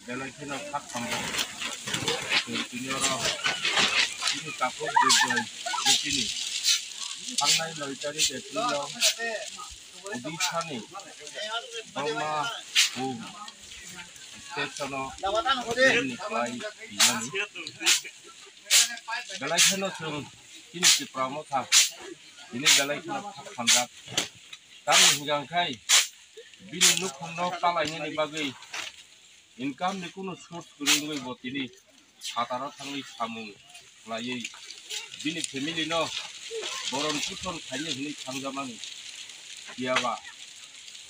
belai kena hak kamu. Ini orang ini takut berjual di sini. Angai mencari detilio di sana. Bama stasiun ini kelai ini. Belai kena sung ini di pramuka. Ini belai kena hak kandak. Kami hingga kai. Bini nukung nok kalainya ni bagai. Income ni kuno source kuringoi bot ini hatara tangli samung layai bini family no boron kuton kanya hini tanggaman diawa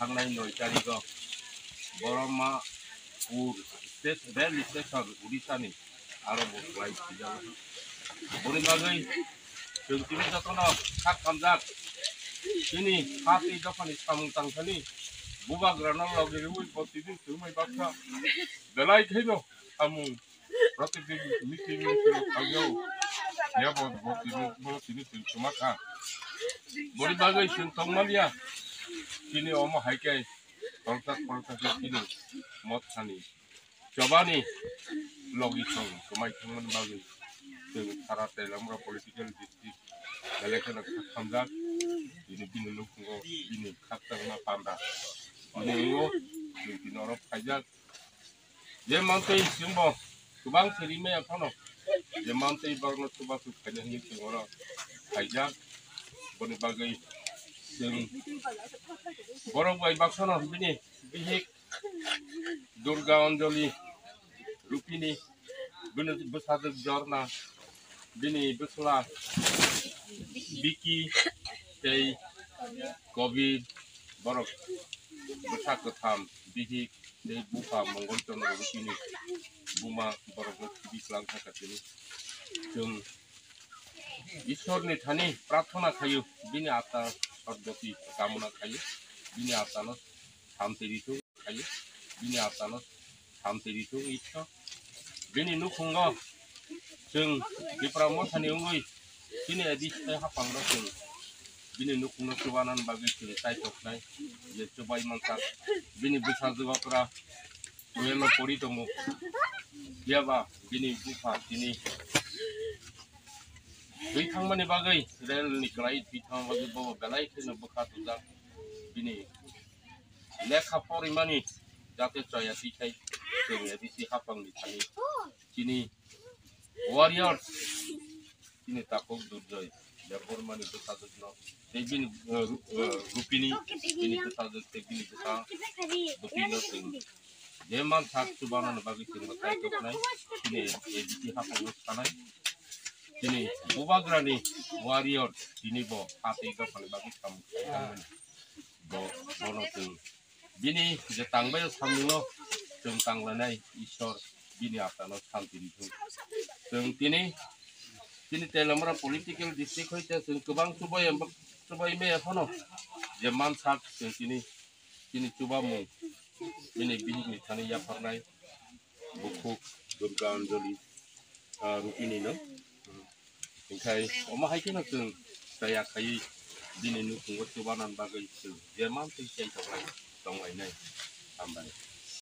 tangnai noi cari go boroma ur state rally station Odisha ni aro bot lay tidak bori bagai jengkiri jatono hak kamjak ini hati dokan samung tangkani buba grana lagi ribu potidin cuma baksa dalai keno kamu praktik meeting agau ya potidin cuma kan bori bagai sentong malia kini omo haikai kontak kini mot kani coba nih logi song cuma teman bagai dengan syarat dalam political district election kamjak ini bini lukungo ini kata na panda Ini di norok kajak, dia mantai simbol, kubang serime apa no, dia mantai baru coba tu kajak ni orang kajak, boleh bagai sing, borong bayi bakso no, bini bihik, Durga Anjali, Rupini, bini besar jorna, bini besar, Biki, Tei, Covid, borok. Besar ketam bihik dari buka Mongol tono ini buma borok di selang sakat ini jeng isor ni thani pratona kayu bini ata sordoti kamuna kayu bini ata no samteri tu kayu bini ata no samteri tu isor bini nukungo jeng di pramo thani ungui ini edis hapang do jeng bini nukung nukubanan bagi cerita toknai ya coba mangkat bini besar juga kera welo pori tomu dia ba bini buka ini bitang mani bagai rel niklai bitang bagi bawa belai kena buka tudak bini lekha pori mani jate caya sikai sehingga disi hapang di tani kini warriors ini takut durjoy dapur mani besar no Tegin Rupini ini besar tegin besar Rupino sing jeman sak subana bagi sing makai toknai ini editi hapang tanai ini bubagrani warrior ini bo hati ka paling bagi kamu bo bono sing bini jetang bayo samuno tentang lanai isor bini atano santi itu sing kini telemara political district hoite sing kebang coba ime apa no zaman sak kini coba mu ini bini tani ya pernai buku Durga Anjali Rupini no ingkai oma hai kena sing saya kai bini nukung coba nan bagai sing zaman sing saya tong lai nai tambah